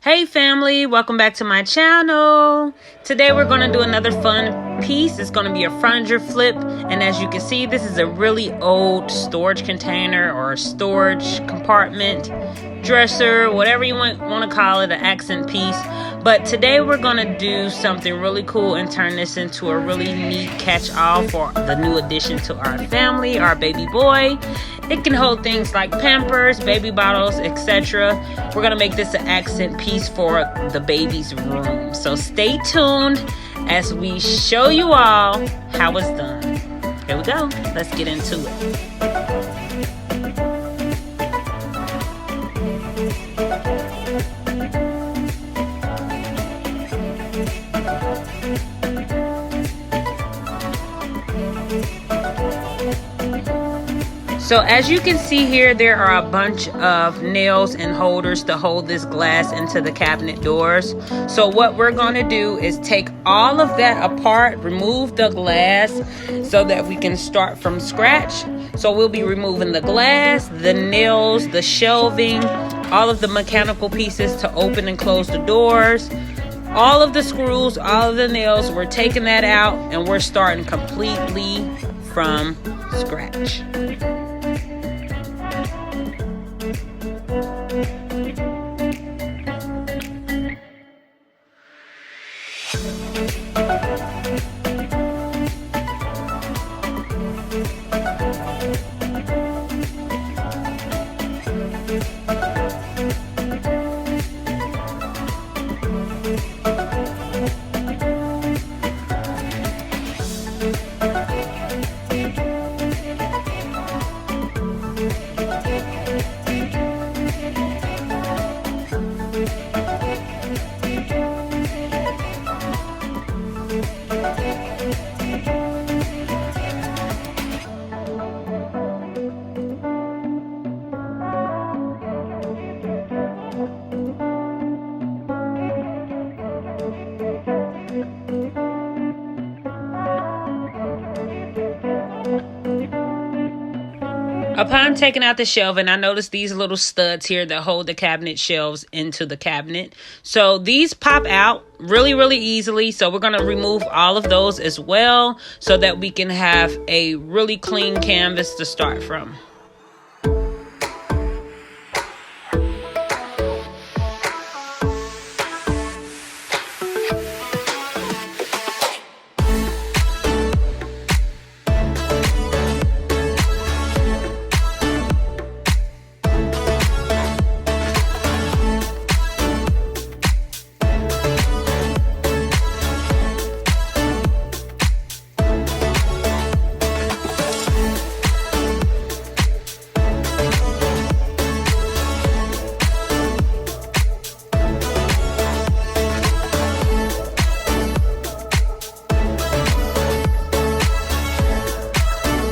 Hey family, welcome back to my channel. Today we're going to do another fun piece. It's going to be a furniture flip, and as you can see, this is a really old storage container or storage compartment, dresser, whatever you want to call it, an accent piece. But today we're going to do something really cool and turn this into a really neat catch-all for the new addition to our family, our baby boy. It can hold things like Pampers, baby bottles, etc. We're going to make this an accent piece for the baby's room. So stay tuned as we show you all how it's done. Here we go. Let's get into it. So as you can see here, there are a bunch of nails and holders to hold this glass into the cabinet doors. So what we're going to do is take all of that apart, remove the glass so that we can start from scratch. So we'll be removing the glass, the nails, the shelving, all of the mechanical pieces to open and close the doors, all of the screws, all of the nails. We're taking that out and we're starting completely from scratch. Upon taking out the shelving, I noticed these little studs here that hold the cabinet shelves into the cabinet. So these pop out really easily. So we're going to remove all of those as well so that we can have a really clean canvas to start from.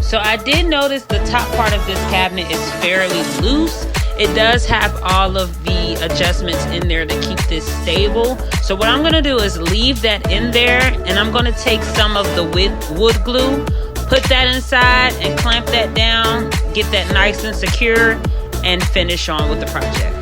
So I did notice the top part of this cabinet is fairly loose. It does have all of the adjustments in there to keep this stable. So what I'm going to do is leave that in there, and I'm going to take some of the wood glue, put that inside and clamp that down, get that nice and secure, and finish on with the project.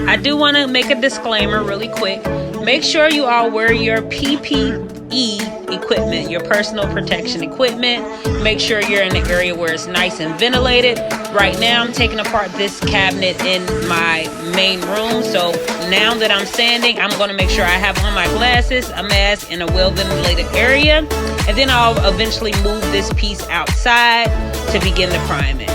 I do want to make a disclaimer really quick. Make sure you all wear your PPE equipment, your personal protection equipment. Make sure you're in an area where it's nice and ventilated. Right now I'm taking apart this cabinet in my main room. So now that I'm sanding, I'm going to make sure I have on my glasses, a mask, in a well-ventilated area. And then I'll eventually move this piece outside to begin the priming.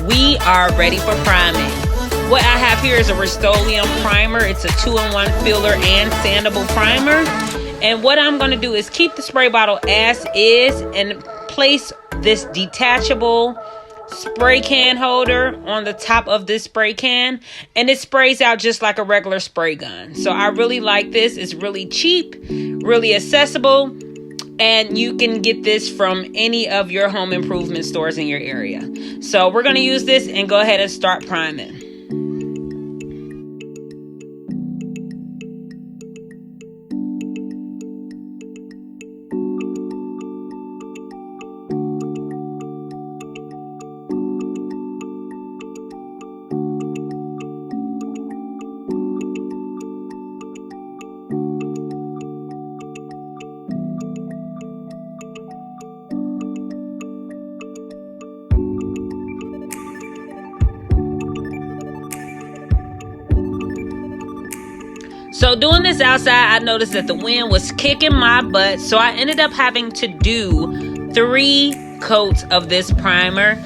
We are ready for priming. What I have here is a Rust-Oleum primer. It's a 2-in-1 filler and sandable primer. And what I'm going to do is keep the spray bottle as is and place this detachable spray can holder on the top of this spray can, and it sprays out just like a regular spray gun. So I really like this. It's really cheap, really accessible, and you can get this from any of your home improvement stores in your area. So we're going to use this and go ahead and start priming. So doing this outside, I noticed that the wind was kicking my butt. So I ended up having to do 3 coats of this primer.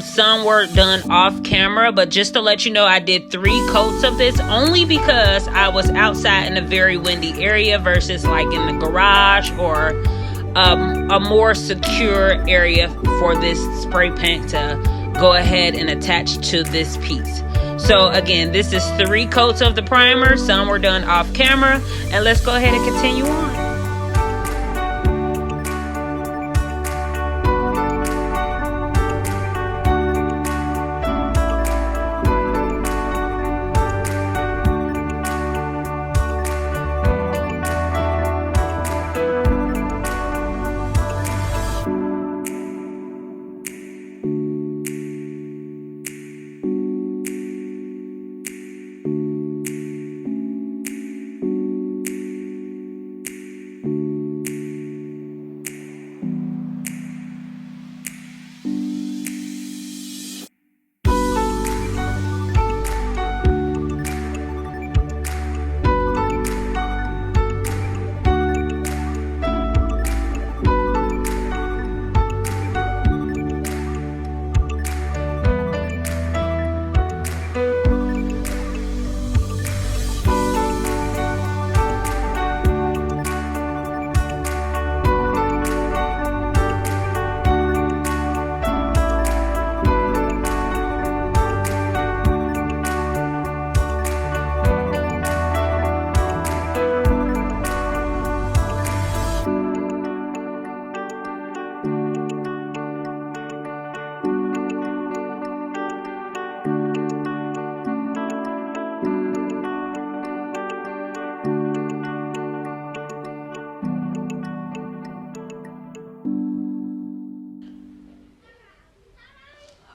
Some were done off camera, but just to let you know, I did 3 coats of this only because I was outside in a very windy area versus like in the garage or a more secure area for this spray paint to go ahead and attach to this piece. So again, this is 3 coats of the primer. Some were done off camera. And let's go ahead and continue on.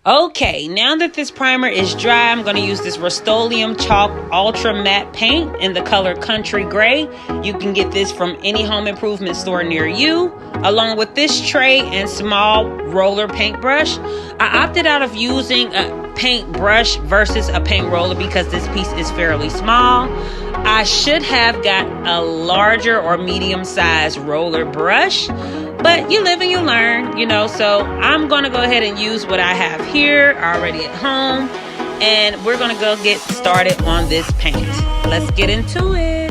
Okay, now that this primer is dry, I'm going to use this Rust-Oleum Chalk Ultra Matte Paint in the color Country Gray. You can get this from any home improvement store near you, along with this tray and small roller paintbrush. I opted out of using a paintbrush versus a paint roller because this piece is fairly small. I should have got a larger or medium-sized roller brush, but you live and you learn, you know, so I'm going to go ahead and use what I have here already at home, and we're going to go get started on this paint. Let's get into it.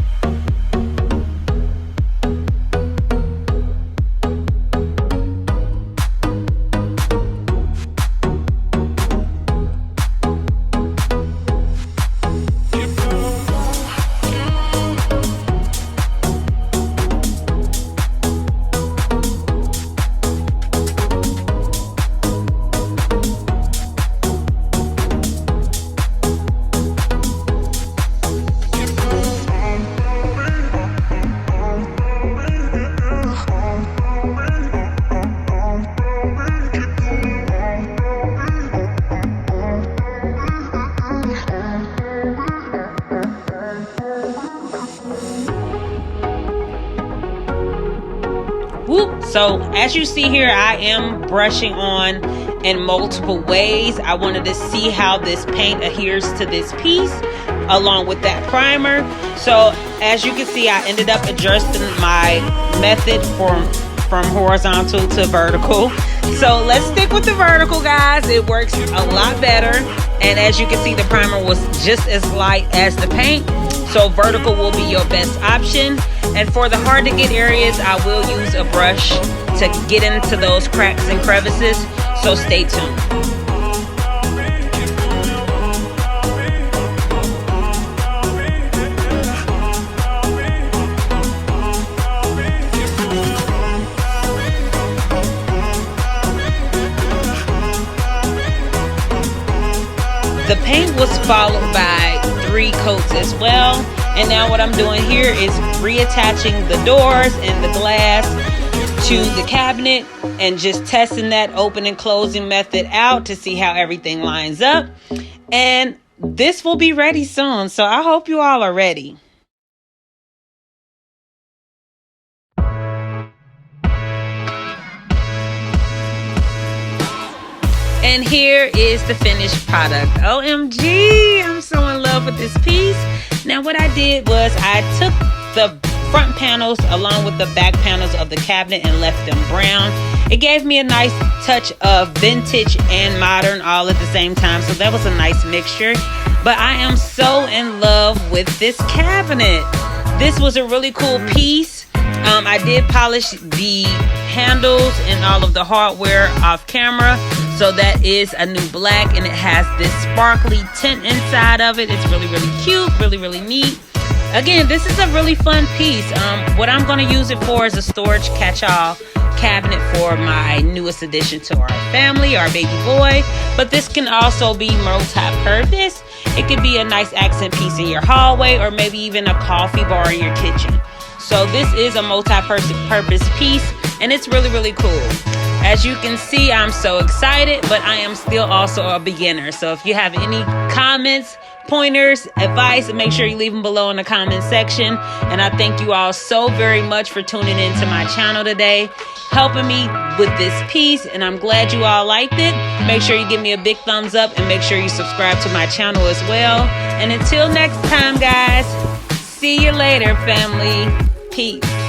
So as you see here, I am brushing on in multiple ways. I wanted to see how this paint adheres to this piece along with that primer. So as you can see, I ended up adjusting my method from horizontal to vertical. So let's stick with the vertical, guys. It works a lot better. And as you can see, the primer was just as light as the paint. So vertical will be your best option. And for the hard to get areas, I will use a brush to get into those cracks and crevices, so stay tuned. The paint was followed by 3 coats as well. And now what I'm doing here is reattaching the doors and the glass to the cabinet and just testing that open and closing method out to see how everything lines up. And this will be ready soon, so I hope you all are ready. And here is the finished product. OMG, I'm so in love with this piece. Now what I did was I took the front panels along with the back panels of the cabinet and left them brown. It gave me a nice touch of vintage and modern all at the same time, so that was a nice mixture. But I am so in love with this cabinet. This was a really cool piece. I did polish the handles and all of the hardware off camera, so that is a new black, and it has this sparkly tint inside of it. It's really, really cute, really, really neat. Again, this is a really fun piece. What I'm going to use it for is a storage catch-all cabinet for my newest addition to our family, our baby boy. But this can also be multi-purpose. It could be a nice accent piece in your hallway, or maybe even a coffee bar in your kitchen. So this is a multi-purpose piece, and it's really, really cool. As you can see, I'm so excited, but I am still also a beginner. So if you have any comments, pointers, advice, make sure you leave them below in the comment section. And I thank you all so very much for tuning into my channel today, helping me with this piece, and I'm glad you all liked it. Make sure you give me a big thumbs up, and make sure you subscribe to my channel as well. And until next time, guys, see you later, family. Peace.